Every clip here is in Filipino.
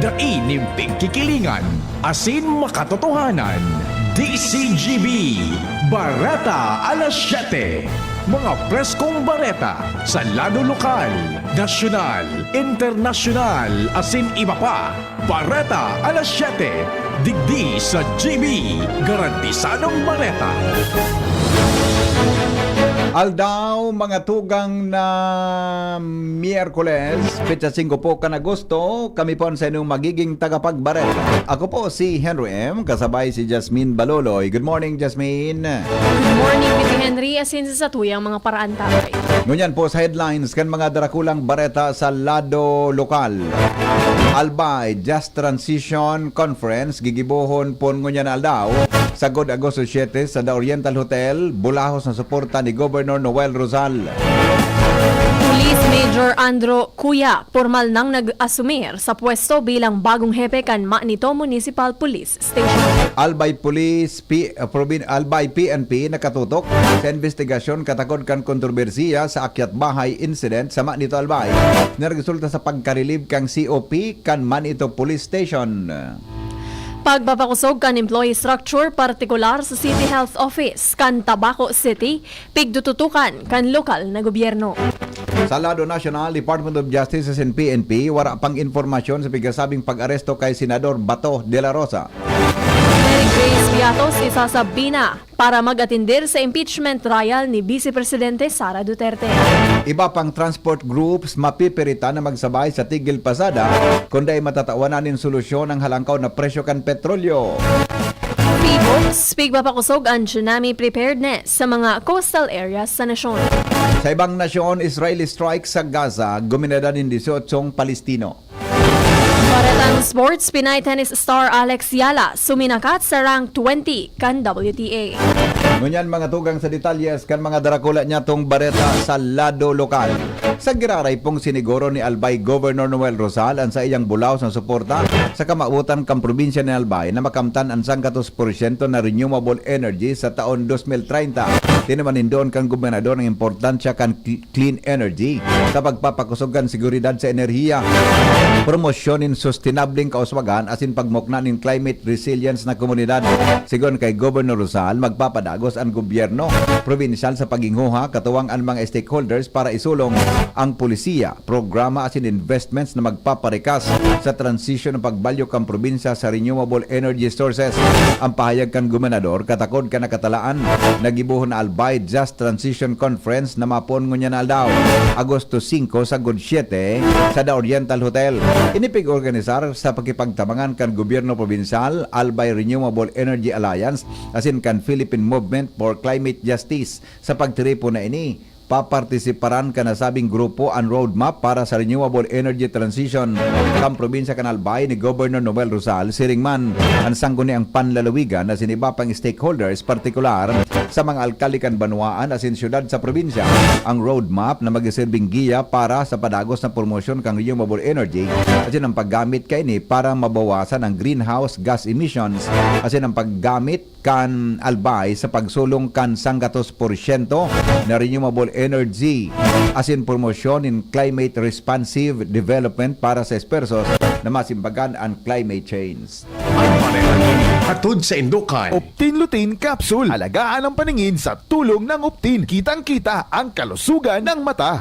Dainimpig kikilingan, asin makatotohanan. DCGB, Bareta alas 7. Mga preskong bareta sa lado lokal, nasyonal, internasyonal, asin iba pa. Bareta alas 7. Digdi sa GB, garantisadong bareta. Aldaw, mga tugang na Miyerkules, Petsa 5 po kan Agosto, kami po sa inyong magiging tagapagbareta. Ako po si Henry M, kasabay si Jasmine Baloloy. Good morning, Jasmine. Good morning, Piti Henry, asin sa tuyang mga paraan tayo. Ngunyan po sa headlines kan mga darakulang bareta sa lado lokal. Albay Just Transition Conference gigibohon po ngunyan aldaw sagod Agosto 7 sa The Oriental Hotel, bulahos na suporta ni Governor Noel Rosal. Police Major Andrew Cuya formal nang nag-asumir sa pwesto bilang bagong hepe kan Manito Municipal Police Station. Albay Albay PNP nakatutok sa investigasyon katakod kan kontrobersiya sa akyat bahay incident sa Manito Albay na resulta sa pagkarilib kang COP kan Manito Police Station. Pagpapakusog kan employee structure partikular sa City Health Office kan Tabaco City, pigdututukan kan lokal na gobyerno. Sa lado national, Department of Justice and PNP, wala pang informasyon sa pigasabing pag-aresto kay Senador Bato de la Rosa. Mary Grace Piatos isasabi na para mag-atindir sa impeachment trial ni Vice Presidente Sara Duterte. Iba pang transport groups mapipirita na magsabay sa tigil pasada kundi ay matatawanan ng solusyon ang halangkaw na presyo kan petrolyo. PBOX, pigpapakusog ang tsunami preparedness sa mga coastal areas sa nasyon. Sa ibang nasyon, Israeli strike sa Gaza, guminada ng 18 Palestino. Baretang sports, Pinay tennis star Alex Yala suminakat sa rank 20 kan WTA. Ngunyan mga tugang sa detalyes kan mga darakula niya tong bareta sa lado lokal. Sa giraray pong siniguro ni Albay Governor Noel Rosal ang sa iyang bulaw sa suporta sa kamautan kang probinsya ni Albay na makamtan ang 100% na renewable energy sa taon 2030. Tinaman doon kang gobernador ng importansya kan clean energy sa pagpapakusugan seguridad sa enerhiya. Promosyonin sustainabling kauswagan asin pagmukna ng climate resilience na komunidad. Sigon kay Governor Rosal, magpapadagos ang gobyerno probinsyal sa paginghuha katuwang ang mga stakeholders para isulong ang polisiya, programa asin investments na magpaparikas sa transition ng pagbalyo kang probinsya sa renewable energy sources. Ang pahayag kan gobernador katakod ka nakatalaan nagibuhon na Albay Just Transition Conference na mapon ngunya na aldaw Agosto 5 sa God 7 sa The Oriental Hotel. Inipig organisar sa pagkipagtabangan kan gobyerno probinsyal, Albay Renewable Energy Alliance asin kan Philippine Movement for Climate Justice sa pagtiripo na ini. Papartisiparan ka na sabing grupo ang roadmap para sa renewable energy transition ng probinsya kan Albay ni Governor Noel Rosal. Siringman ang sangguni ang panlalawigan na siniba pang stakeholders partikular sa mga alkalde kan banwaan asin syudad sa probinsya. Ang roadmap na magisilbing giya para sa padagos na promosyon kang renewable energy asin ang paggamit kay ni para mabawasan ang greenhouse gas emissions asin ang paggamit kan Albay sa pagsulong kan 100% na renewable energy asin promosyon in climate responsive development para sa espersos na masimbagan ang climate change. Ang parehan ini hatod sa Indukan. Optin Lutein Capsule. Alagaan ang paningin sa tulong ng Optin. Kitang-kita ang kalusugan ng mata.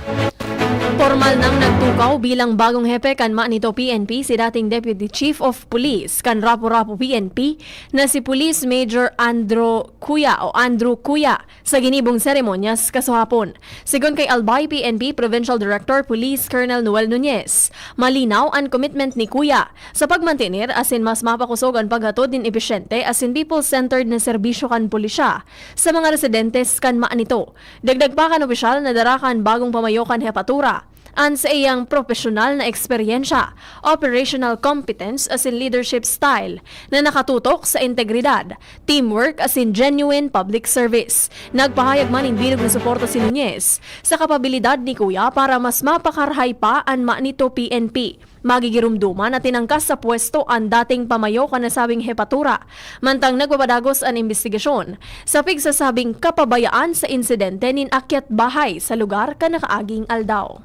Formal nang nagtukaw bilang bagong hepe kan Manito PNP si dating Deputy Chief of Police kan Rapu-Rapu PNP na si Police Major Andrew Cuya sa ginibong seremonyas kasuhapon. Sigon kay Albay PNP Provincial Director Police Colonel Noel Nunez, malinaw ang commitment ni Cuya sa pagmantenir asin mas mapakusog ang paghatod din epesyente asin people-centered na serbisyo kan pulisya sa mga residentes kan Manito. Dagdag pa kan opisyal na darakan bagong pamayo kan hepatura an sa iyang profesional na eksperyensya, operational competence as in leadership style na nakatutok sa integridad, teamwork as in genuine public service. Nagpahayag man ng bilog na suporta si Nunez sa kapabilidad ni Kuya para mas mapakarhay pa ang Manito PNP. Magigirumduman na tinangkas sa pwesto ang dating pamayo kanasabing hepatura, mantang nagpapadagos ang investigasyon sa pigsasabing kapabayaan sa insidente nin akyat bahay sa lugar ka nakaaging aldaw.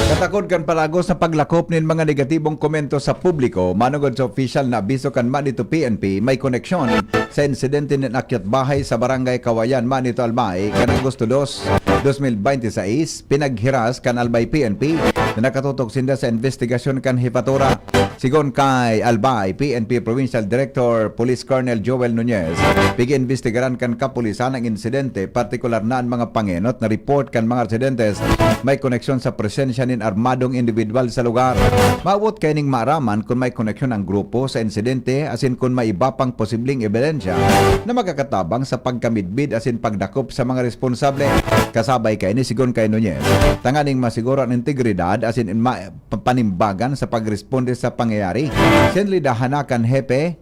Katakod kan palagos na paglakop nin mga negatibong komento sa publiko, manugod sa official na abiso kan Manito PNP, may koneksyon sa insidente ng akyat bahay sa barangay Kawayan, Manito Albay, kan Agosto 2, 2026, pinaghiras kan Albay PNP na nakatutok sinda sa investigasyon kan Hipatura. Sigon kay Albay, PNP Provincial Director Police Colonel Joel Nunez, pig-investigaran kan kapulisan ang insidente, partikular na ang mga pangenot na report kan mga residentes may koneksyon sa presensya nin armadong individual sa lugar. Maabot kay ning maaraman kung may koneksyon ang grupo sa insidente asin kung may iba pang posibleng ebidensya na magkakatabang sa pagkamidbid asin pagdakop sa mga responsable. Kasabay kay ni sigon kay Nunez, tanganing masiguro ang integridad asin panimbagan sa pagresponde sa pangyayari. Senlidahanakan hepe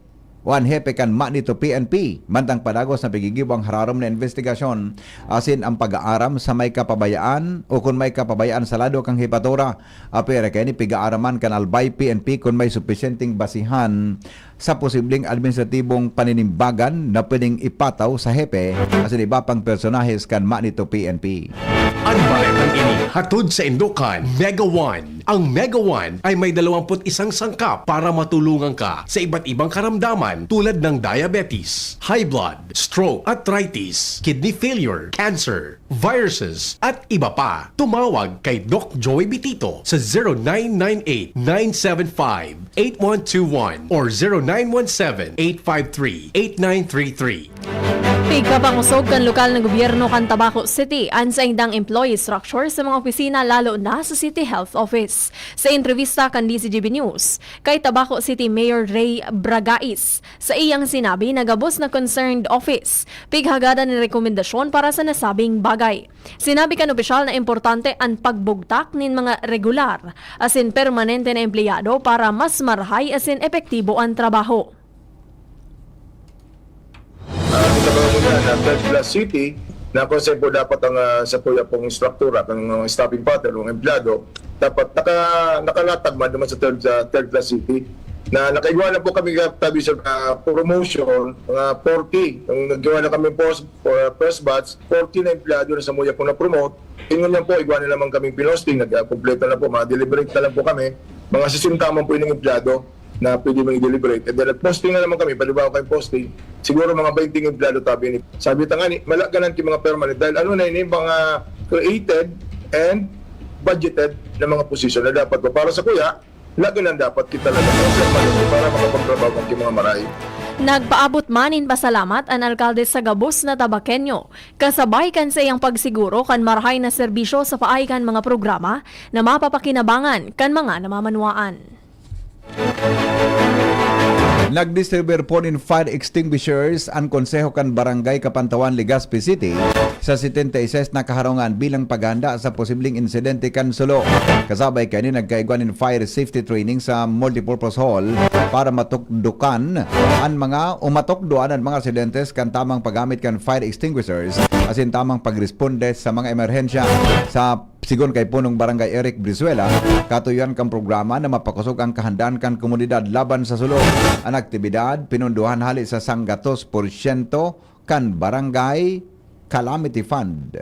kan Manito PNP, mantang padagos na pagigibang hararom na investigasyon asin ang pag-aaram sa may kapabayaan o kung may kapabayaan sa lado kang Hipatura. Apere kay ni piga-araman kan Albay PNP kung may sufisyenteng basihan sa posibleng administratibong paninimbagan na pwedeng ipataw sa hepe asin iba pang personahes kan Manito PNP. Ang baretang ini hatod sa Indokan Mega One. Ang Mega One ay may 21 sangkap para matulungan ka sa iba't ibang karamdaman tulad ng diabetes, high blood, stroke, arthritis, kidney failure, cancer, viruses, at iba pa. Tumawag kay Doc Joey Bitito sa 0998-975-8121 or 0917-853-8933. Pagkapangusog kan lokal na gobyerno kan Tabaco City ang sa indang employee structure sa mga opisina lalo na sa City Health Office. Sa entrevista kan DCGB News kay Tabaco City Mayor Ray Bragais, sa iyang sinabi na gabos na concerned office pighagada ng rekomendasyon para sa nasabing bagay. Sinabi kan opisyal na importante ang pagbugtak nin mga regular asin permanente na empleyado para mas marahay asin epektibo ang trabaho. Kita ba muna na Third Class City na konsep po dapat ang sa po pong struktura ng staffing pattern ng empleyado dapat nakalatag man naman sa third class city na nakaigwa na po kami tabi sa promotion mga 40 nung nagawa na kami first batch 40 na empleyado na sa Muya po na promote ingon lang po igwa na naman kaming pinosting nagkumpleto na po mga deliberate na lang po kami mga 60 man po yung empleyado na pwede mong i-deliberate. And then posting na naman kami, palibaw kayong posting, siguro mga 20 empleyado tabi ni. Sabi tangani, malaganan yung mga permanent dahil ano na yun, mga created and budgeted na mga posisyon na dapat po. Para sa kuya, laganan dapat kita lang para makapagtrabaho ng mga maray. Nagpaabot manin pasalamat ang alkalde sa Gabos na Tabaqueño. Kasabay kan sa iyang pagsiguro kan marahay na serbisyo sa paay kan mga programa na mapapakinabangan kan mga namamanwaan. Nagdistribuir po ng fire extinguishers ang konseho kan Barangay Kapantawan, Legazpi City sa 76 na kaharungan bilang paghanda sa posibleng insidente kan Sulo. Kasabay kani nagkaigwan ng fire safety training sa multipurpose hall para matukdukan ang mga umatokduan ang mga residentes kan tamang paggamit kan fire extinguishers asin tamang pagresponde sa mga emerhensya. Sa sigon kay punong Barangay Eric Brizuela, katuyan kang programa na mapakusog ang kahandaan kan komunidad laban sa sulok. Ang aktibidad pinunduhan hali sa 100% kan Barangay Calamity Fund.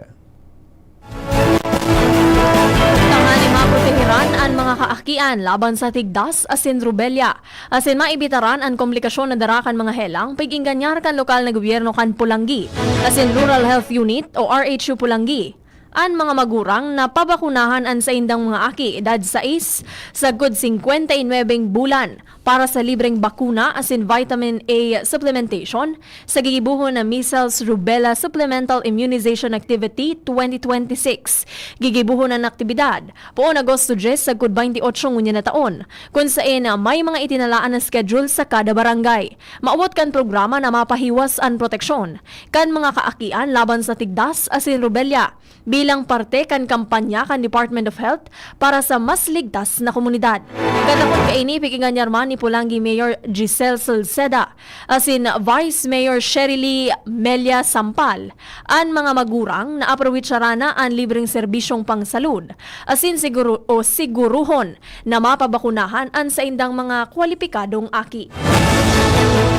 Tangani maprotehiran ang mga kaakian laban sa tigdas asin rubelya. Asin maibitaran ang komplikasyon na darakan mga helang pag-inganyar kan lokal na gobyerno kan Pulangi asin Rural Health Unit o RHU Pulangi. Ang mga magurang na pabakunahan ang sa indang mga aki edad 6 sa good 59 bulan para sa libreng bakuna asin vitamin A supplementation sa gigibuhon na Measles Rubella Supplemental Immunization Activity 2026. Gigibuhon ang aktibidad poon Agosto 10 sa good 28 ngunya na taon kung saan may mga itinalaan na schedule sa kada barangay. Maabot kan programa na mapahiwas ang proteksyon kan mga kaakian laban sa tigdas asin rubella bilang parte kan kampanya kan Department of Health para sa mas ligtas na komunidad. Katakot kaini pikinganyarman ni Pulangi Mayor Giselle Salceda asin Vice Mayor Sherilyn Melia Sampal ang mga magurang na aprowitsarana ang libreng serbisyong pangsalud asin siguruhon na mapabakunahan ang sa indang mga kwalipikadong aki.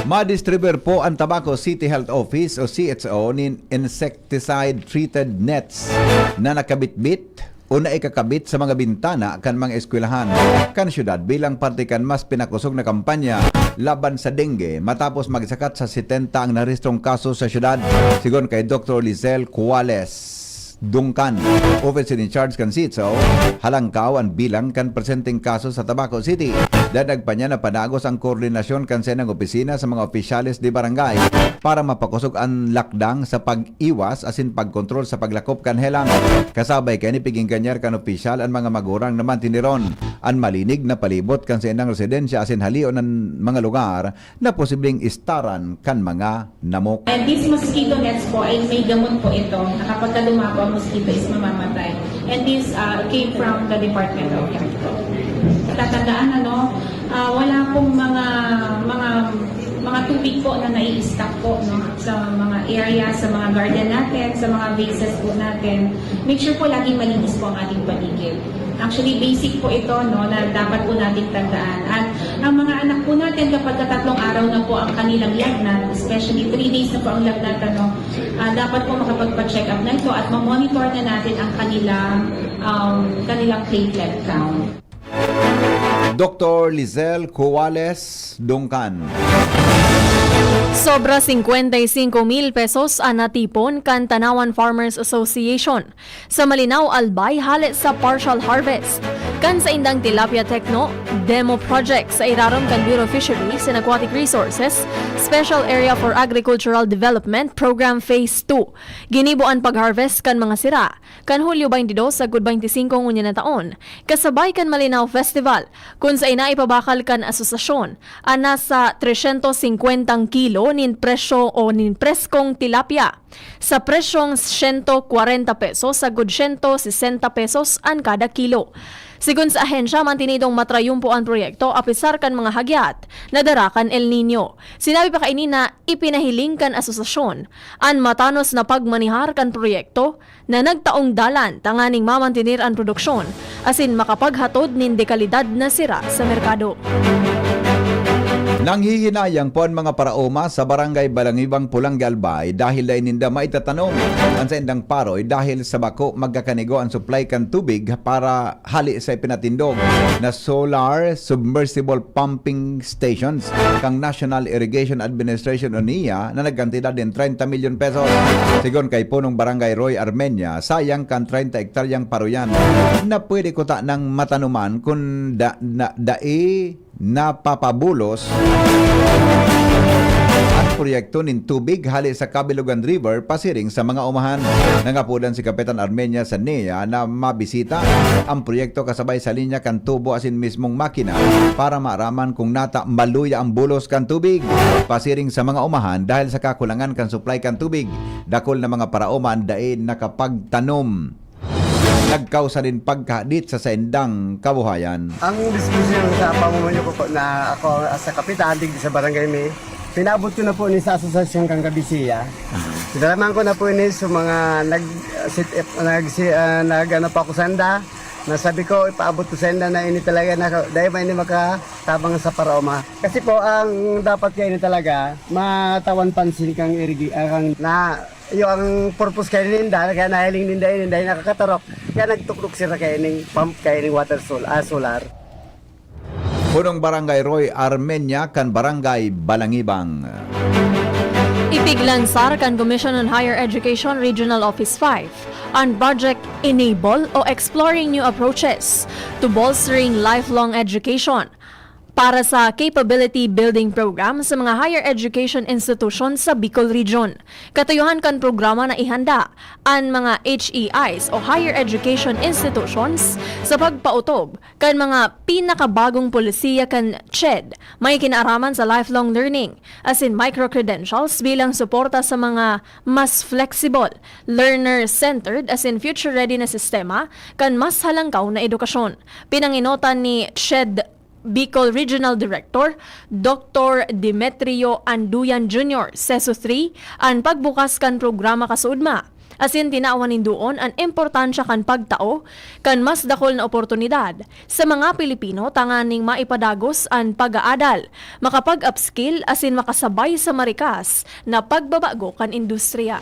Ma-distribuer po ang Tabaco City Health Office o CHO ng insecticide-treated nets na nakabitbit una ikakabit sa mga bintana kan mga eskwelahan kan syudad bilang parte kan mas pinakusog na kampanya laban sa dengue matapos magsakat sa 70 ang narehistrong kaso sa syudad sigon kay Dr. Lizelle Cuales Dungkan, officer in charge kan Sitso, halangkaw ang bilang kan presenting kaso sa Tabaco City. Dadag pa niya na panagos ang koordinasyon kan senang opisina sa mga opisyales di barangay para mapakusog ang lakdang sa pag-iwas asin pagkontrol sa paglakop kan helang. Kasabay kay ni piging kanyar kan opisyal ang mga magurang naman tiniron ang malinig na palibot kan senang residensya asin halion ng mga lugar na posibleng istaran kan mga namok. And this mosquito nets po ay may gamot po ito na kapag ka lumako ang mosquito is mamamatay. And this came from the Department of Health. Tatandaan wala pong mga tubig po na nai-stock po sa mga area, sa mga garden natin, sa mga vases po natin. Make sure po laging malinis po ang ating paligid. Actually, basic po ito na dapat po nating tandaan. At ang mga anak po natin, kapag 3 araw na po ang kanilang lagnat, especially 3 days na po ang lagnat, dapat po makapagpa-check up na ito at ma-monitor na natin ang kanilang platelet count. Dr. Lizelle Cuales Dungkan. Sobra 55,000 pesos ang natipon kan Tanawan Farmers Association sa Malinaw Albay halit sa partial harvest. Kan sa indang Tilapia Techno Demo Project sa irarom kan Bureau of Fisheries and Aquatic Resources Special Area for Agricultural Development Program Phase 2. Ginibuan pag-harvest kan mga sira kan Hulyo 22 sa 25 ngunya na taon. Kasabay kan Malinaw Festival kung sa inaipabakal kan asosasyon ana sa 350 kilo nin presyo o nin preskong tilapia sa presyong 140 pesos sa 160 pesos ang kada kilo. Sigun sa ahensya, mantinidong matrayumpo ang proyekto apisar kan mga hagyat na darakan El Nino. Sinabi pa kaini na ipinahiling kan asosasyon ang matanos na pagmanihar kan proyekto na nagtaong dalan tanganing mamantinir ang produksyon asin makapaghatod nin dekalidad na sira sa merkado. Nanghihinayang po ang mga paraoma sa barangay Balangibang Pulang Galbay dahil dahil ninda maitatanong ang sa indang paroy dahil sa bako magkakanigo ang supply kan tubig para hali sa ipinatindog na solar submersible pumping stations kang National Irrigation Administration o NIA na nagkantidad din 30 million pesos. Sigon kay punong barangay Roy Armenia, sayang kan 30 hektaryang paroyan na pwede ko ta ng matanuman kung napapabulos ang proyekto nin tubig hali sa Kabilugan River pasiring sa mga umahan. Nangapudan si Kapitan Armenia sa NEA na mabisita ang proyekto kasabay sa linya kan tubo asin mismong makina para maaraman kung nata maluya ang bulos kan tubig pasiring sa mga umahan dahil sa kakulangan kan supply kan tubig. Dakol na mga paraoman dahil nakapagtanom. Nagkausa din pagkadit sa sendang kabuhayan. Ang diskusyon sa pamumuno ko po na ako sa kapitan digdi sa barangay mi, pinabot ko na po ni sa asosasyon kang Kabisiya. Sinalaman ko na po ni sa mga nag pa ako sanda. Nasabi ko, ipaabot ko senda na ini talaga na dahil may ini makatabang sa paraoma. Kasi po, ang dapat kayo ini talaga, matawan pansin kang na yung purpose kayo ninda, kaya nahiling ninda dahil nakakatarok. Kaya nagtuklok sila kayo ning pump kayo ning water solar. Punong barangay Roy Armenia kan barangay Balangibang. Ipiglansar kan Commission on Higher Education Regional Office 5 on Project Enable o Exploring New Approaches to Bolstering Lifelong Education para sa Capability Building Program sa mga higher education institutions sa Bicol Region. Katayuhan kan programa na ihanda ang mga HEIs o Higher Education Institutions sa pagpautob kan mga pinakabagong polisiya kan CHED may kinaaraman sa lifelong learning as in micro-credentials bilang suporta sa mga mas flexible, learner-centered as in future-ready na sistema kan mas halangkaw na edukasyon. Pinanginotan ni CHED Bicol Regional Director Dr. Demetrio Anduyan Jr. Seso 3 ang pagbukas kan programa kasuudma. Asin tinaawanin doon ang importansya kan pagtao kan mas dakol na oportunidad sa mga Pilipino tanganing maipadagos ang pag-aadal, makapag-upskill asin makasabay sa marikas na pagbabago kan industriya.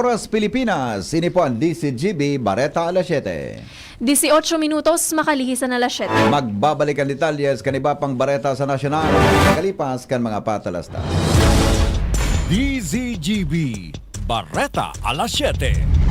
Oras Pilipinas, ini po ang DCGB, Bareta alas 7. 18 minutos makalihisan na alas 7. Magbabalik ang detalyes kaniba pang Bareta sa Nasyonal. Kalipas kan mga patalastas. DZGB Bareta alas 7.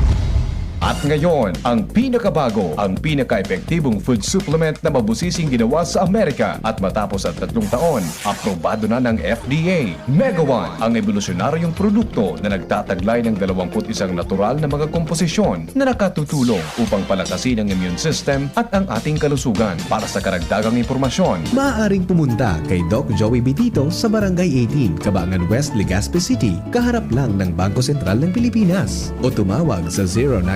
At ngayon, ang pinakabago, ang pinaka-epektibong food supplement na mabusising ginawa sa Amerika at matapos ang 3 taon, aprobado na ng FDA. Mega One, ang evolusyonaryong produkto na nagtataglay ng 21 natural na mga komposisyon na nakatutulong upang palakasin ang immune system at ang ating kalusugan. Para sa karagdagang impormasyon, Maaaring pumunta kay Doc Joey Bitito sa Barangay 18, Cabangan West, Legazpi City, kaharap lang ng Bangko Sentral ng Pilipinas. O tumawag sa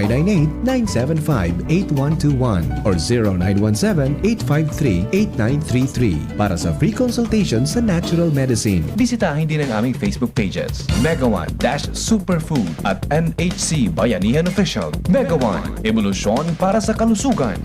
0998-975-8121 or 0917-853-8933 para sa free consultation sa natural medicine. bisitahin din ang aming Facebook pages, Mega One-Superfood at NHC Bayanihan Official. Mega One, evolusyon para sa kalusugan.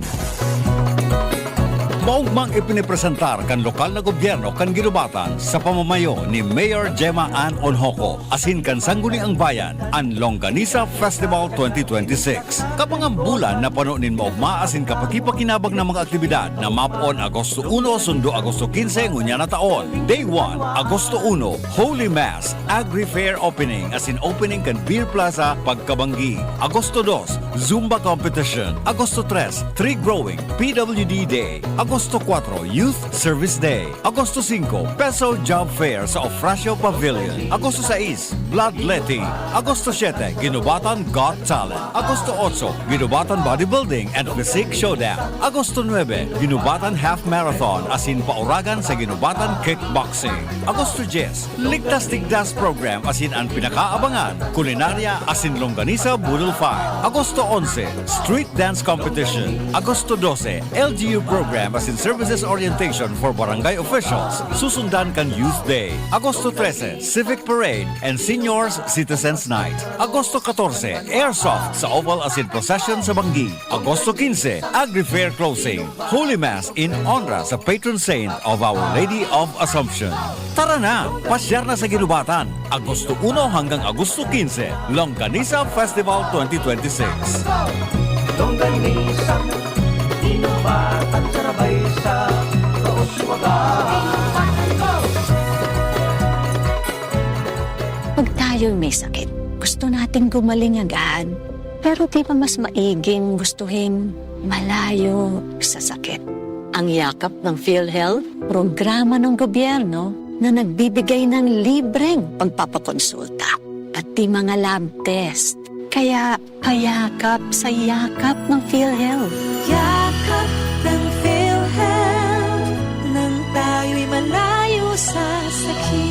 Maugmang ipinipresentar kan lokal na gobyerno kan ginubatan sa pamamayo ni Mayor Gemma Ann Onhoco asin kan sangguniang bayan ang Longganisa Festival 2026. Kapangang bulan na panunin maugma asin kapaki-pakinabang na mga aktibidad na mapon Agosto 1 sundo Agosto 15 ngunya na taon. Day 1, Agosto 1, Holy Mass, Agri Fair Opening asin opening kan Beer Plaza Pagkabanggi. Agosto 2, Zumba Competition. Agosto 3, Tree Growing, PWD Day. Agosto 4, Youth Service Day. Agosto 5, Peso Job Fair sa Ofracio Pavilion. Agosto 6, Bloodletting. Agosto 7, Ginubatan Got Talent. Agosto 8, Ginubatan Bodybuilding and Physique Showdown. Agosto 9, Ginubatan Half Marathon asin pauragan sa Ginubatan Kickboxing. Agosto 10, Ligtas Tigdas Program asin ang pinakaabangan, kulinarya asin longganisa Budol Fight. Agosto 11, Street Dance Competition. Agosto 12, LGU Program asin Services Orientation for Barangay Officials. Susundan kan Youth Day. Agosto 13, Civic Parade and Seniors Citizens Night. Agosto 14, Airsoft sa Oval asin Procession sa Banggi. Agosto 15, Agri Fair Closing. Holy Mass in honor sa patron saint of Our Lady of Assumption. Tara na, pasyar na sa Ginubatan. Agosto 1 hanggang Agosto 15, Longganisa Festival 2026. Pag tayo'y may sakit, gusto nating gumaling agad. Pero di ba mas maiging gustuhin malayo sa sakit? Ang yakap ng PhilHealth, programa ng gobyerno na nagbibigay ng libreng pagpapakonsulta, pati mga lab test. Kaya payakap sa yakap ng PhilHealth. Yakap ng PhilHealth nang tayo'y malayo sa sakit.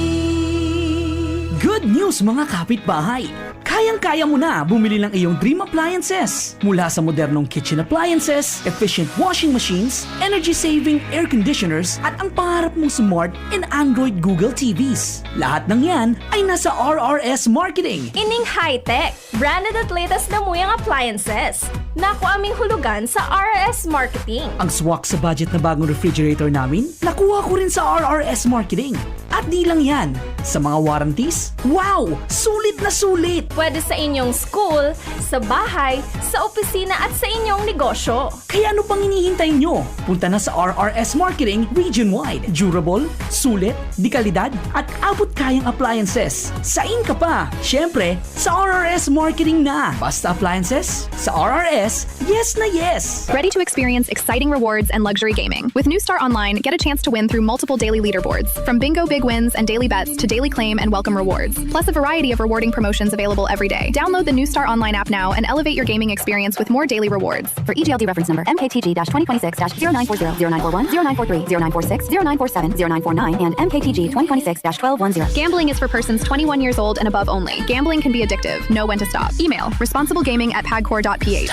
Good news mga kapitbahay! Kayang-kaya mo na bumili ng iyong dream appliances. Mula sa modernong kitchen appliances, efficient washing machines, energy-saving air conditioners, at ang pangarap mong smart and Android Google TVs. Lahat ng yan ay nasa RRS Marketing. Ining high-tech, branded at latest na muyang appliances. Naku aming hulugan sa RRS Marketing. Ang swak sa budget na bagong refrigerator namin, nakuha ko rin sa RRS Marketing. At di lang yan, sa mga warranties, wow! Sulit na sulit! Pwede sa inyong school, sa bahay, sa opisina at sa inyong negosyo. Kaya ano pang hinihintay nyo? Punta na sa RRS Marketing region-wide. Durable, sulit, di kalidad, at abot kayang appliances. Sain ka pa! Siyempre, sa RRS Marketing na! Basta appliances, sa RRS, yes na yes! Ready to experience exciting rewards and luxury gaming. With New Star Online, get a chance to win through multiple daily leaderboards, from bingo big wins and daily bets to daily claim and welcome rewards, plus a variety of rewarding promotions available every day. Download the New Star Online app now and elevate your gaming experience with more daily rewards. For EGLD reference number MKTG-2026-0940-0941, 0943, 0946, 0947, 0949, and MKTG 2026-1210. Gambling is for persons 21 years old and above only. Gambling can be addictive. Know when to stop. Email responsiblegaming@pagcor.ph.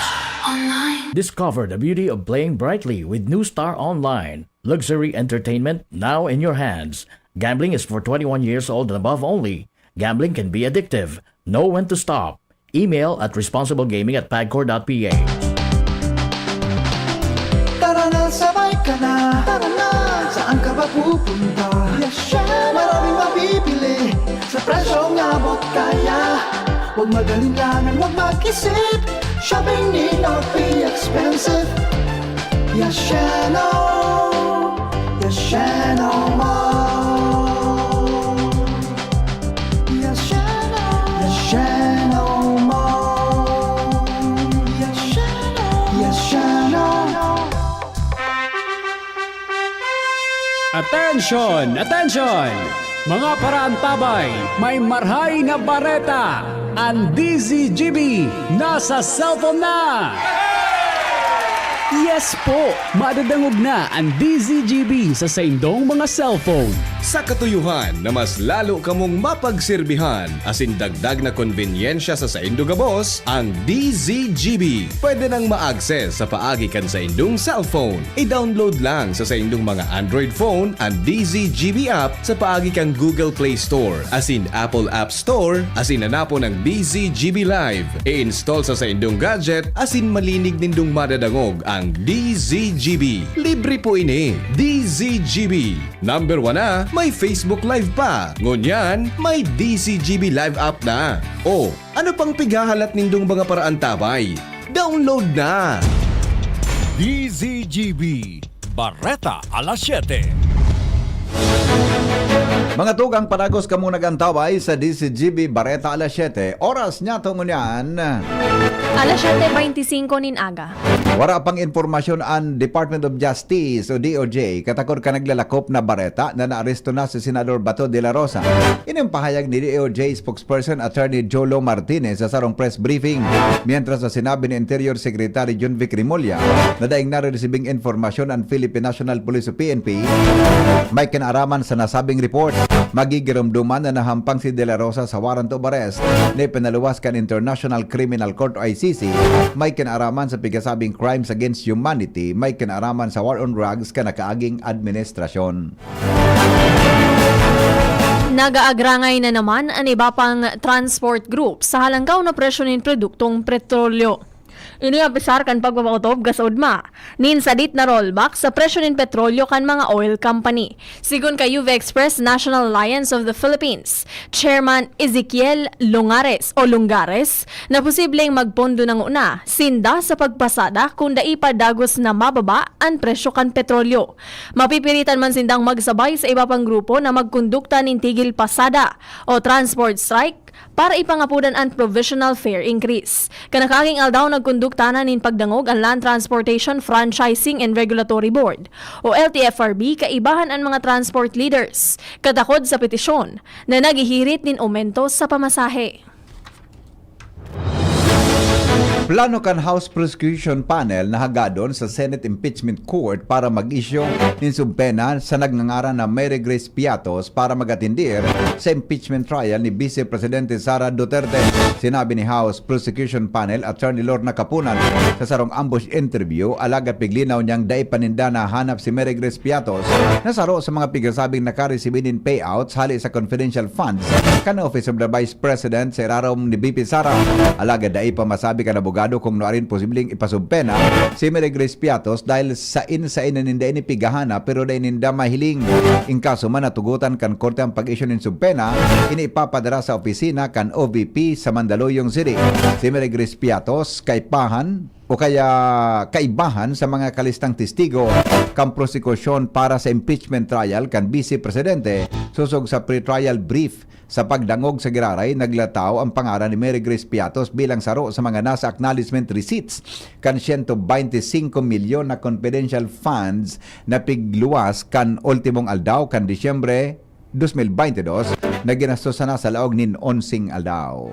Discover the beauty of playing brightly with New Star Online. Luxury entertainment now in your hands. Gambling is for 21 years old and above only. Gambling can be addictive. Know when to stop. Email at responsiblegaming@pagcor.ph. Tara na, sabay ka na. Tara na, saan ka ba pupunta? Maraming mabibili sa presyong abot kaya. Huwag magalinlangan, huwag mag-isip. Shopping need not be expensive. Yashano Mall. Yashano Mall. Yashano. Attention! Attention! Mga paraantabay, may marhay na bareta. Ang DZGB nasa cellphone na! Yes po! Madadangog na ang DZGB sa saindong mga cellphone. Sa katuyuhan na mas lalo kamong mapagsilbihan asin dagdag na konbinyensya sa saindo gabos, ang DZGB pwede nang ma-access sa paagi kan sa indong cellphone. I-download lang sa saindong mga Android phone ang DZGB app sa paagi kang Google Play Store asin Apple App Store asin hanapo ng DZGB Live. I-install sa indong gadget asin malinig nindong madadangog ang DZGB. Libre po ini. DZGB. Number 1 na, may Facebook Live pa. Ngunyan, may DZGB Live app na. O, ano pang pigahalat nindong mga paraan tabay? Download na! DZGB Bareta alas 7. Mga tugang panagos kamo nagantaway sa DZGB Bareta alas 7. Oras niya tungunyan. Alas 7:25 nin aga. Wala pang informasyon ang Department of Justice o DOJ katakor ka naglalakop na bareta na naaresto na si Senador Bato de la Rosa. Inyong pahayag ni DOJ spokesperson Attorney Jolo Martinez sa sarong press briefing. Mientras na sinabi ni Interior Secretary John Vic Rimulya na daing nare-receiving informasyon ang Philippine National Police o PNP may kinaraman sa nasabing report. Magigirumduman na nahampang si De La Rosa sa warrant of arrest na pinaluwas kan International Criminal Court o ICC. May kinaraman sa pigasabing crimes against humanity, may kinaraman sa war on drugs ka nakaaging administrasyon. Nagaagrangay na naman ang iba pang transport group sa halanggaw na presyo ng produktong petrolyo. Iniabisar kan pagpapautob gasaudma. Nin sadit na rollback sa presyo ng petrolyo kan mga oil company. Sigun kay UV Express National Alliance of the Philippines, Chairman Ezekiel Lungares na posibleng magpondo ng una sinda sa pagpasada kung daipadagos na mababa ang presyo kan petrolyo. Mapipilitan man sindang magsabay sa iba pang grupo na magkondukta ng tigil pasada o transport strike para ipangapudan ang provisional fare increase. Kanakaging aldaw nagkondukta na nin pagdangog ang Land Transportation Franchising and Regulatory Board o LTFRB kaibahan ang mga transport leaders katakod sa petisyon na nagihirit nin aumento sa pamasahe. Plano kan House Prosecution Panel na hagadon sa Senate Impeachment Court para mag-issue ng subpena sa nagngangaran na Mary Grace Piatos para magatindir sa impeachment trial ni Vice Presidente Sara Duterte. Sinabi ni House Prosecution Panel Attorney Lorna Capunan sa sarong ambush interview alaga piglinaw niyang daipaninda na hanap si Mary Grace Piatos na saro sa mga pigasabing nakaresibinin payouts hali sa confidential funds kan Office of the Vice President sa irarom ni BP Sara. Alaga dai pa masabi ka na kung noarin posibleng ipasubpena si Mary Grace Piatos dahil sa inaninda inipigahana pero dahil ninda mahiling. In kaso man natugutan kan korte ang pag-issue ng subpena, inipapadara sa opisina kan OVP sa Mandaluyong City. Si Mary Grace Piatos kaibahan sa mga kalistang testigo kang prosekusyon para sa impeachment trial kan Vice Presidente susog sa pre-trial brief. Sa pagdangog sa giraray, naglataw ang pangalan ni Mary Grace Piatos bilang saro sa mga nasa acknowledgement receipts kan 125 milyon na confidential funds na pigluwas kan ultimong aldaw kan Disyembre 2022 na ginastos na sa laog nin 11 aldaw.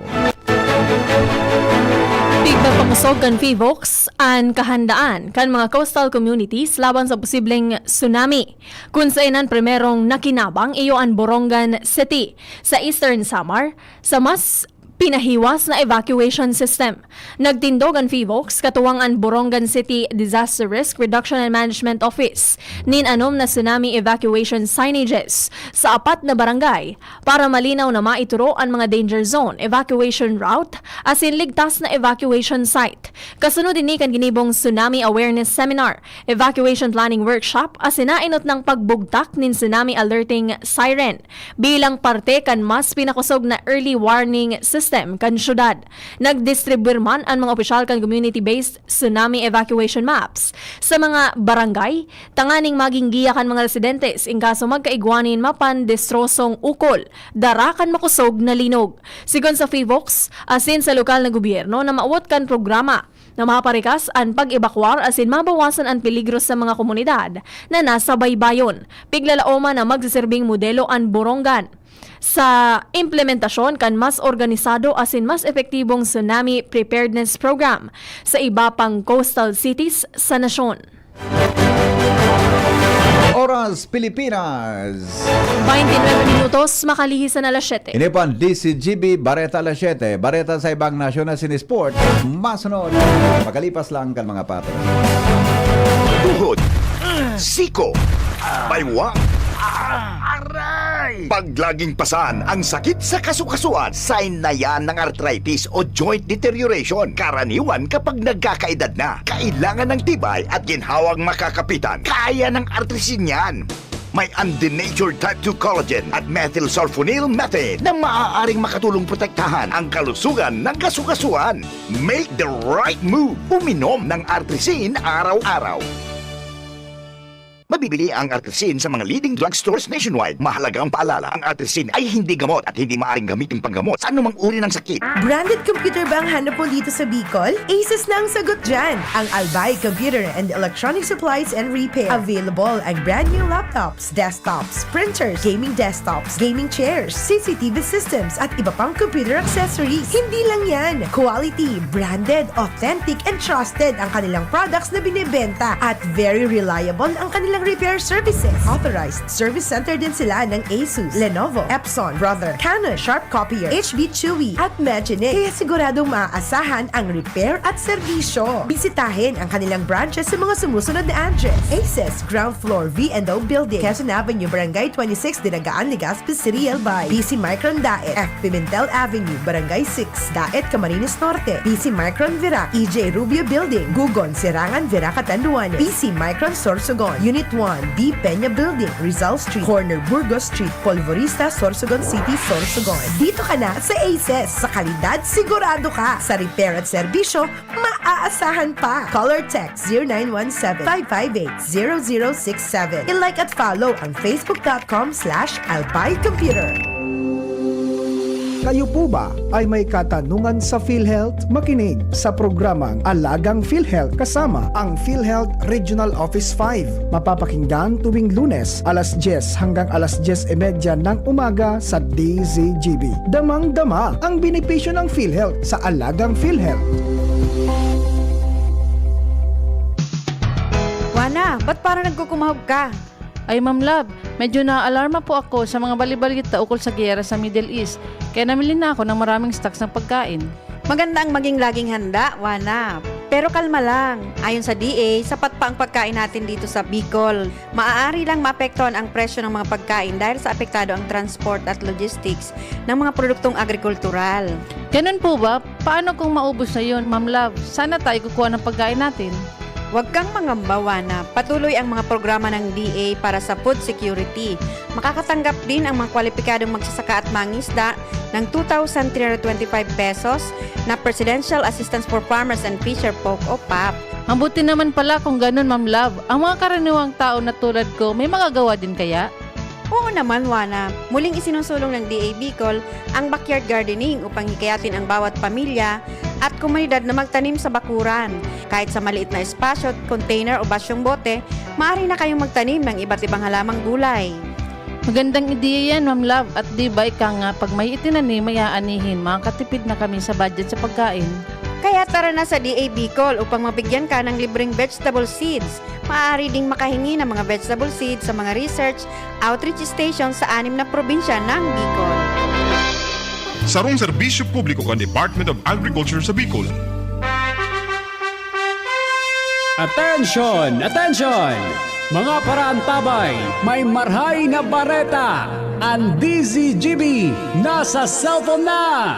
Tigda pamusog kan PHIVOLCS ang kahandaan kan mga coastal communities laban sa posibleng tsunami. Kung sa inan primerong nakinabang iyo ang Borongan City sa Eastern Samar sa mas pinahiwas na evacuation system. Nagtindog ang PHIVOLCS katuwang ang Borongan City Disaster Risk Reduction and Management Office nin-anom na tsunami evacuation signages sa 4 na barangay para malinaw na maituro ang mga danger zone, evacuation route, asin ligtas na evacuation site. Kasunod din kan ginibong Tsunami Awareness Seminar, Evacuation Planning Workshop, asin nainot ng pagbugtak nin Tsunami Alerting Siren bilang parte kan mas pinakusog na early warning system system kan syudad. Nagdistribute man ang mga opisyal kan community-based tsunami evacuation maps sa mga barangay, tanganing maging giya kan mga residentes in kaso magkaigwanin mapan destrosong ukol, dara kan makusog na linog. Sigon sa FIVOX, asin sa lokal na gobyerno na maawat kan programa na maparikas ang pag-evakuar asin mabawasan ang peligro sa mga komunidad na nasa baybayon. Piglalaoma na magsiserving modelo ang Borongan sa implementasyon kan mas organisado asin mas epektibong tsunami preparedness program sa iba pang coastal cities sa nasyon. Oras Pilipinas. 29 minutos, makalihisan na alas 7. Inipan DCGB, Bareta alas 7. Bareta sa ibang nasyon na sinisport. Masunod. Makalipas lang kan mga patro. Tuhod, siko, baywang, aray! Paglaging pasan ang sakit sa kasukasuan, sign na yan ng arthritis o joint deterioration. Karaniwan kapag nagkakaedad na, kailangan ng tibay at ginhawang makakapitan. Kaya ng artrisin yan. May undenatured type 2 collagen at methylsulfonyl methane na maaaring makatulong protektahan ang kalusugan ng kasukasuan. Make the right move. Uminom ng artrisin araw-araw. Mabibili ang artrisin sa mga leading drugstores nationwide. Mahalagang paalala, ang artrisin ay hindi gamot at hindi maaaring gamitin panggamot sa anumang uri ng sakit. Branded computer ba ang hanap mo dito sa Bicol? Asus na ang sagot dyan. Ang Albay Computer and Electronic Supplies and Repair. Available ang brand new laptops, desktops, printers, gaming desktops, gaming chairs, CCTV systems, at iba pang computer accessories. Hindi lang yan. Quality, branded, authentic, and trusted ang kanilang products na binibenta at very reliable ang kanilang repair services. Authorized service center din sila ng Asus, Lenovo, Epson, Brother, Canon, Sharp Copier, HB Chewy, at Magic. Kaya siguradong maaasahan ang repair at serbisyo. Bisitahin ang kanilang branches sa mga sumusunod na address. Aces, ground floor, V&O Building, Quezon Avenue, Barangay 26, Dinagaan, Legazpi City, Albay. PC Micron Daet, F. Pimentel Avenue, Barangay 6, Daet, Camarines Norte. PC Micron Virac, EJ Rubio Building, Gugon, Sirangan, Virac, Catanduanes. PC Micron Sorsogon, Unit 1, D. Peña Building, Rizal Street, Corner Burgos Street, Polvorista, Sorsogon City, Sorsogon. Dito ka na sa Aces. Sa kalidad, sigurado ka. Sa repair at serbisyo, maaasahan pa. Call or text 0917-558-0067. I-like at follow ang facebook.com/albaycomputer. Kayo po ba ay may katanungan sa PhilHealth? Makinig sa programang Alagang PhilHealth kasama ang PhilHealth Regional Office 5. Mapapakinggan tuwing Lunes alas 10 hanggang alas 10:30 ng umaga sa DZGB. Damang-dama ang benepisyo ng PhilHealth sa Alagang PhilHealth. Wana, ba't parang nagkukumahog ka? Ay Ma'am Love, medyo na-alarma po ako sa mga balibalita ukol sa giyera sa Middle East. Kaya namili na ako ng maraming stocks ng pagkain. Maganda ang maging laging handa, Wana. Pero kalma lang. Ayon sa DA, sapat pa ang pagkain natin dito sa Bicol. Maaari lang maapektuhan ang presyo ng mga pagkain dahil sa apektado ang transport at logistics ng mga produktong agrikultural. Ganun po ba? Paano kung maubos na yun, Ma'am Love? Sana tayo kukuha ng pagkain natin. Huwag kang mangamba, na patuloy ang mga programa ng DA para sa food security. Makakatanggap din ang mga kwalipikadong magsasaka at mangisda ng 2,325 pesos na Presidential Assistance for Farmers and Fisher Folk o PAP. Ang buti naman pala kung ganun, Ma'am Love. Ang mga karaniwang tao na tulad ko, may magagawa din kaya? Oo naman, Wana. Muling isinusulong ng DA Bicol ang backyard gardening upang hikayatin ang bawat pamilya at komunidad na magtanim sa bakuran. Kahit sa maliit na espasyo, container o basyong bote, maaari na kayong magtanim ng iba't ibang halamang gulay. Magandang ideya yan, Ma'am Love. At di ba ika nga, pag may itinanim, may aanihin, makakatipid na kami sa budget sa pagkain. Kaya tara na sa DA Bicol upang mabigyan ka ng libreng vegetable seeds. Maaari ding makahingi ng mga vegetable seeds sa mga research outreach stations sa 6 na probinsya ng Bicol. Sarong serbisyo publiko kan Department of Agriculture sa Bicol. Attention! Attention! Mga parantabay, may marhay na bareta. Ang DZGB nasa cellphone na!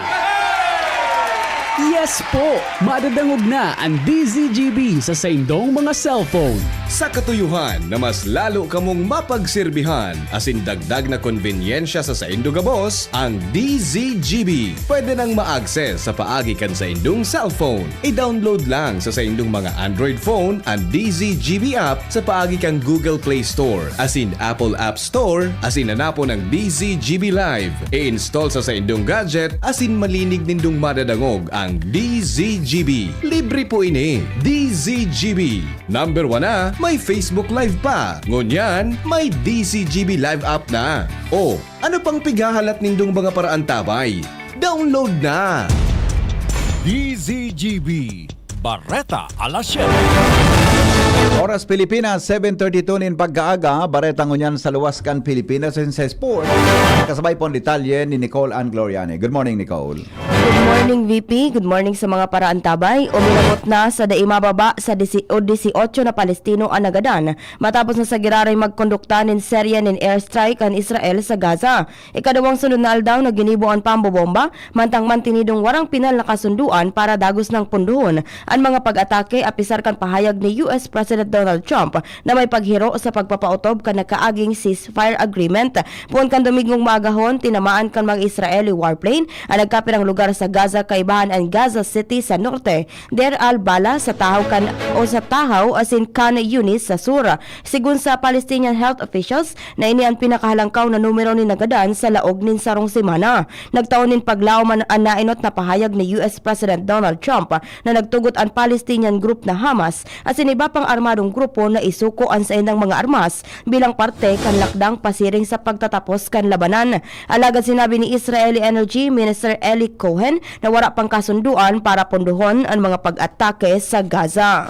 Yes po! Madadangog na ang DZGB sa saindong mga cellphone. Sa katuyuhan na mas lalo kamong mapagsilbihan asin dagdag na konbinyensya sa saindo gabos, ang DZGB pwede nang ma-access sa paagi kan sa indong cellphone. I-download lang sa saindong mga Android phone ang DZGB app sa paagi kang Google Play Store asin Apple App Store asin hanapon ang DZGB Live. I-install sa saindong gadget asin malinig nindong madadangog ang DZGB. Libre po ini. DZGB. Number 1 na, may Facebook Live pa. Ngunyan, may DZGB Live app na. O, ano pang pigahalat nindong mga paraan tabay? Download na! DZGB Barreta alas 7. Oras Pilipinas, 7:32 nin pagkaaga, Bareta ngunyan sa Luwaskan, Pilipinas sa Sport. Kasabay po ang detalye ni Nicole Ann Gloriane. Good morning, Nicole. Good morning, VP. Good morning sa mga paraantabay. Uminabot na sa daimababa sa 18 na Palestino ang nagadan matapos na sa giraray magkondukta nin serya nin airstrike ang Israel sa Gaza. Ikadawang sunod na aldaw na ginibo ang pambobomba, mantang mantinidong warang pinal na kasunduan para dagos ng punduhon ang mga pag-atake apisar kan pahayag ni US President Donald Trump na may paghiro sa pagpapautob kan nakaaging ceasefire agreement. Puon kan Domingong maagahon, tinamaan kan mga Israeli warplane ang nagkapirang lugar sa Gaza kaibahan ang Gaza City sa norte, Der al-Bala sa tahaw asin Khan Yunis sa sur. Sigun sa Palestinian health officials na ini ang pinakahalangkaw na numero ni nagadan sa laog nin sarong semana. Nagtaon nin paglaom ang nainot na pahayag ni US President Donald Trump na nagtugot ang Palestinian group na Hamas asin iba pang armadong grupo na isuko ang sa indang mga armas bilang parte kan lakdang pasiring sa pagtatapos kan labanan. Alagad sinabi ni Israeli Energy Minister Eli Cohen na wala pang kasunduan para punduhon ang mga pag-atake sa Gaza.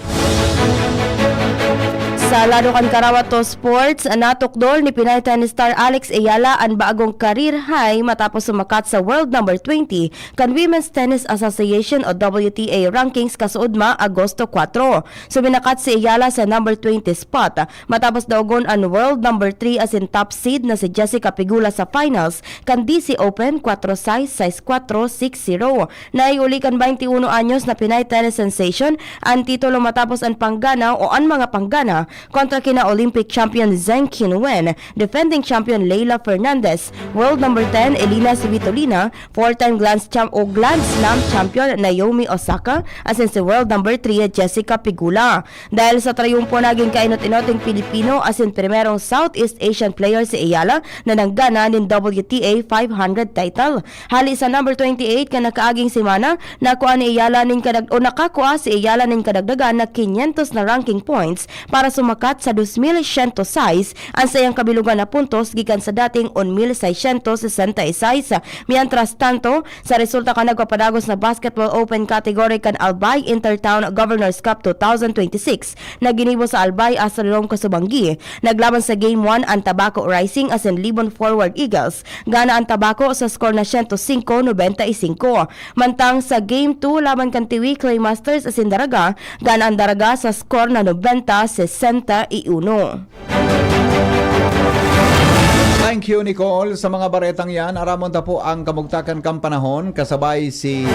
Sa lado kan Karawato Sports, natukdol ni Pinay tennis star Alex Ayala ang bagong career high matapos sumakat sa World number 20 kan Women's Tennis Association o WTA rankings kasuod ma Agosto 4. Suminakat si Ayala sa number 20 spot matapos daogon ang World number 3 as in top seed na si Jessica Pegula sa finals kan DC Open 4-6, 6-4, 6-0. Naiuli kan 21 anyos na Pinay tennis sensation ang titulo matapos ang panggana o ang mga panggana kontra kina Olympic champion Zheng Qinwen, defending champion Leylah Fernandez, world number 10 Elina Svitolina, 4-time Grand Slam champion Naomi Osaka, asin si world number 3 Jessica Pegula. Dahil sa trayumpo naging kainot-inoting Pilipino asin primerong Southeast Asian player si Ayala na nanggana nin WTA 500 title. Hali sa number 28 ka nakaaging semana, nakakuha si Ayala nin kadagdagan na 500 na ranking points para sumakat sa 2,106 ang sayang kabilugan na puntos gikan sa dating 1,666. Mientras tanto, sa resulta ka nagpapadagos na Basketball Open category kan Albay Intertown Governors Cup 2026 na ginibo sa Albay Asalom Kasubanggi. Naglaban sa Game 1 ang Tabaco Rising as in Libon Forward Eagles. Gana ang Tabaco sa score na 105-95. Mantang sa Game 2 laban kan Tiwi Clay Masters as in Daraga, gana ang Daraga sa score na 90-61. Thank you, Nicole. Sa mga baretang yan, aramon ta po ang kamugtakan kang panahon kasabay si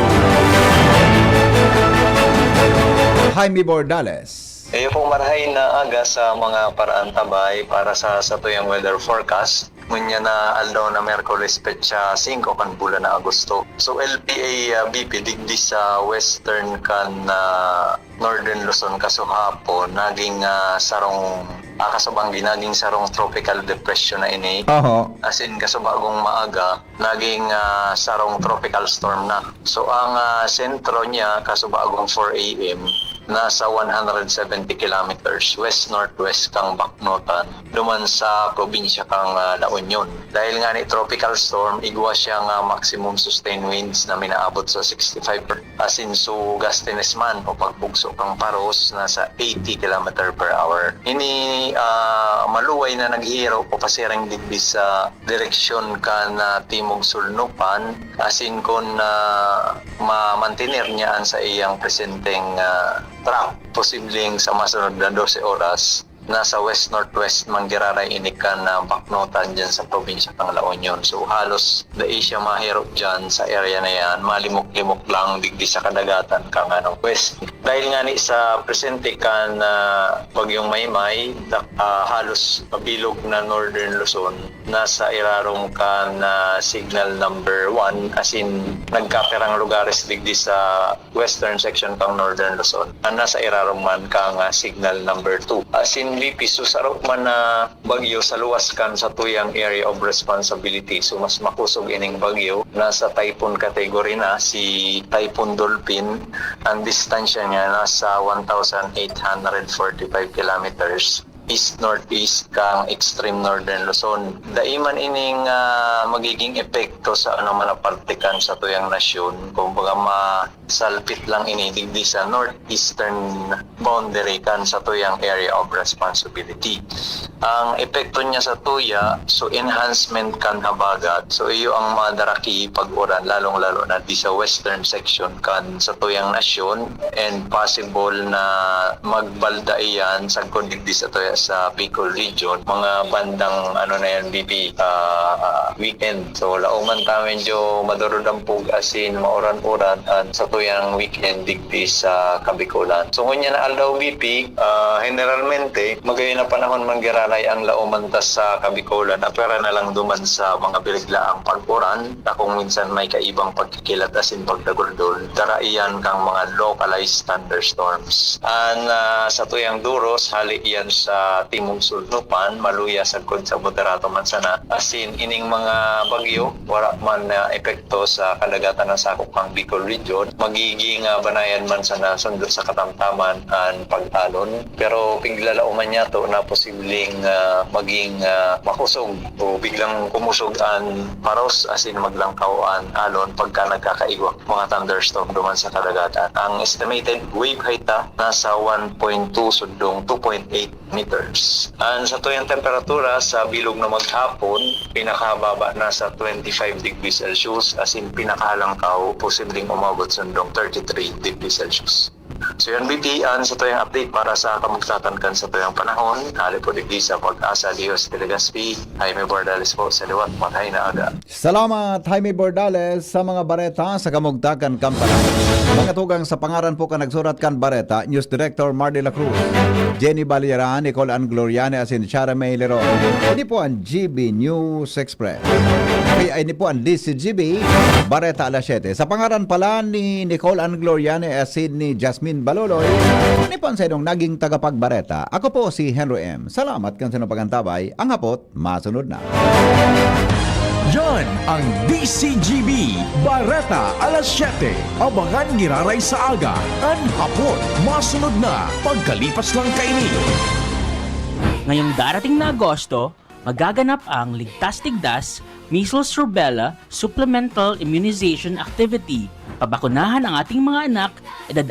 Jaime Bordales. Kayo pong marahay na aga sa mga paraan tabay para sa tuyang weather forecast. Munya na aldaw na Merkulis petsa 5 kan bulan na Agosto. So LPA BP digdi sa western kan Northern Luzon kaso hapon naging sarong kasubanggi naging sarong tropical depression na ini. As in kasubagong maaga naging sarong tropical storm na. So ang sentro niya kasubagong 4 AM nasa 170 kilometers west-northwest kang Baknotan duman sa probinsya kang La Union. Dahil nga ni tropical storm, igwa siya nga maximum sustained winds na minaabot sa 65 as in so gastinesman o pagbugso kang paros nasa 80 km per hour. Ini maluway na naghihiro o pasirang digdi sa direksyon ka na Timog Sulnupan as in kung ma-mantenir niya sa iyang presenteng track, posibleng sa masunod na 12 oras nasa west-northwest manggiraray inikan na baknotan dyan sa probinsya ng La Union. So halos dai siya mahirap dyan sa area na yan, malimok-limok lang digdi sa kadagatan kang west. Dahil nga ni sa presente kan bagyong Maymay, halos pabilog na Northern Luzon, nasa irarong kan signal number 1, as in nagkapirang lugares digdi sa western section kang Northern Luzon. Nasa irarong man kang signal number 2. As in BP, susarok man na bagyo sa luwas kan sa tuyang area of responsibility. So mas makusog ining bagyo. Nasa typhoon category na si Typhoon Dolphin. Ang distansya niya nasa 1,845 kilometers east-northeast kang extreme northern Luzon. Daiman ining magiging epekto sa man partikan sa tuyang nasyon. Kumbaga masalpit lang ini digdi sa northeastern boundary kan sa tuyang area of responsibility. Ang epekto niya sa tuya, so enhancement kan habagat. So iyo ang madaraki pag-uran, lalong-lalo na di sa western section kan sa tuyang nasyon, and possible na magbalda iyan sa digdi sa tuya sa Bicol region, mga bandang BP weekend. So lauman ta medyo madurudampog asin mauran-uran sa tuyang weekend digdi sa Kabicolan. So kunya na aldaw BP, generalmente magayon na panahon manggiranay ang lauman ta sa Kabicolan, apera na lang duman sa mga biliglaang pag-uran na kung minsan may kaibang pagkikilat asin pagdaguldol, tara iyan kang mga localized thunderstorms. Sa tuyang Duros, hali iyan sa timong sulnupan, maluya sa sa moderato man sana. Asin ining mga bagyo, wala man na epekto sa kadagatan ng sakop ng Bicol region. Magiging banayan man sana sundot sa katamtaman ang pag-alon. Pero piglalauman niya to na posibleng maging makusog o biglang kumusog ang paros, asin maglangkaw ang alon pagka nagkakaiwak mga thunderstorm duman sa kadagatan. Ang estimated wave height nasa 1.2 sundong 2.8 meters. Sa tuyang temperatura sa bilog na maghapon, pinakababa na sa 25 degrees Celsius, as in pinakahalangkaw, posibleng umabot sundong 33 degrees Celsius. So yan BP, sa tuyang update para sa kamugtatan kan sa tuyang panahon. Hali po digdi sa Pag-asa Dios Telegaspi, Jaime Bordales po sa liwat, matay na aga. Salamat Jaime Bordales sa mga bareta sa kamugtakan kampana. Mga tugang sa pangaran po ka nagsurat kan bareta, News Director Mar de la Cruz, Jenny Baliaran, Nicole Ann Gloriane, asin Chara May Leron. Ini po ang GB News Express. Kaya ini po ang DCGB, Bareta alas 7. Sa pangaran pala ni Nicole Ann Gloriane, asin ni Jasmine Baloloy, ini po ang sa inyong naging tagapagbareta. Ako po si Henry M. Salamat kan sa pagantabay. Ang hapot, masunod na. Yan ang DCGB Bareta alas 7. Abangan giraray sa aga. Ang hapon, masunod na. Pagkalipas lang kaini. Ngayong darating na Agosto, magaganap ang Ligtas Tigdas Measles Rubella Supplemental Immunization Activity. Pabakunahan ang ating mga anak edad